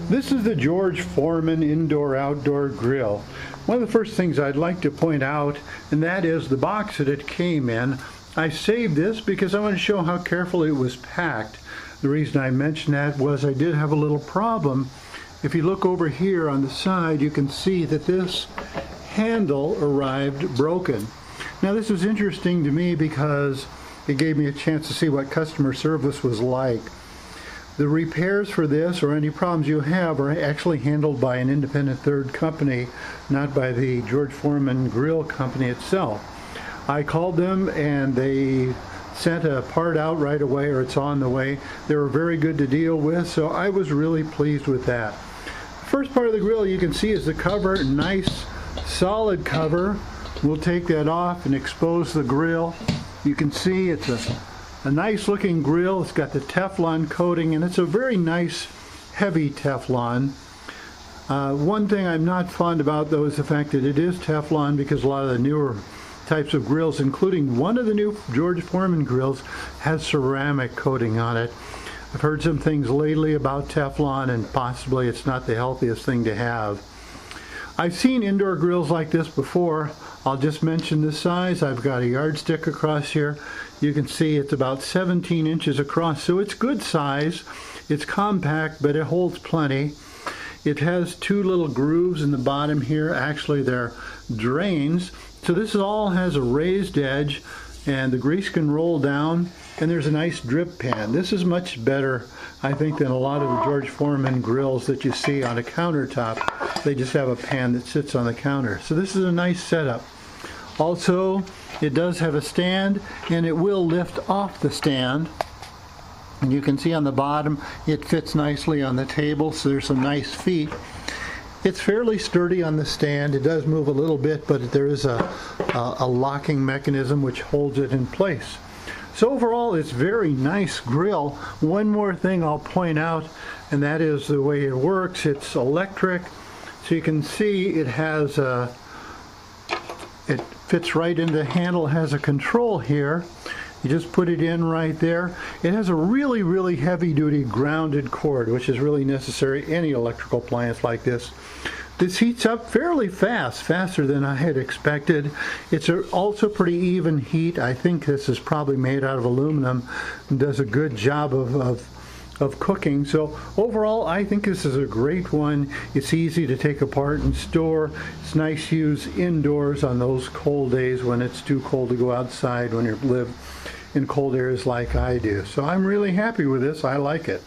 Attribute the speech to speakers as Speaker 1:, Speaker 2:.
Speaker 1: This is the George Foreman indoor-outdoor grill. One of the first things I'd like to point out, and that is the box that it came in. I saved this because I want to show how carefully it was packed. The reason I mentioned that was I did have a little problem. If you look over here on the side, you can see that this handle arrived broken. Now this was interesting to me because it gave me a chance to see what customer service was like. The repairs for this or any problems you have are actually handled by an independent third company, not by the George Foreman Grill Company itself. I called them and they sent a part out right away, or it's on the way. They were very good to deal with, so I was really pleased with that. The first part of the grill you can see is the cover, nice solid cover. We'll take that off and expose the grill. You can see it's a nice looking grill. It's got the Teflon coating and it's a very nice heavy Teflon. One thing I'm not fond about though is the fact that it is Teflon, because a lot of the newer types of grills, including one of the new George Foreman grills, has ceramic coating on it. I've heard some things lately about Teflon and possibly it's not the healthiest thing to have. I've seen indoor grills like this before. I'll just mention the size. I've got a yardstick across here. You can see it's about 17 inches across, so it's good size. It's compact, but it holds plenty. It has two little grooves in the bottom here. Actually, they're drains. So this all has a raised edge, and the grease can roll down, and there's a nice drip pan. This is much better, I think, than a lot of the George Foreman grills that you see on a countertop. They just have a pan that sits on the counter. So this is a nice setup. Also, it does have a stand, and it will lift off the stand. And you can see on the bottom, it fits nicely on the table, so there's some nice feet. It's fairly sturdy on the stand. It does move a little bit, but there is a locking mechanism which holds it in place. So overall, it's a very nice grill. One more thing I'll point out, and that is the way it works. It's electric, so you can see it has it fits right into the handle. It has a control here. You just put it in right there. It has a really heavy-duty grounded cord, which is really necessary any electrical appliance like this. This heats up fairly fast, faster than I had expected. It's also pretty even heat. I think this is probably made out of aluminum and does a good job of cooking. So overall, I think this is a great one. It's easy to take apart and store. It's nice to use indoors on those cold days when it's too cold to go outside when you live in cold areas like I do. So I'm really happy with this. I like it.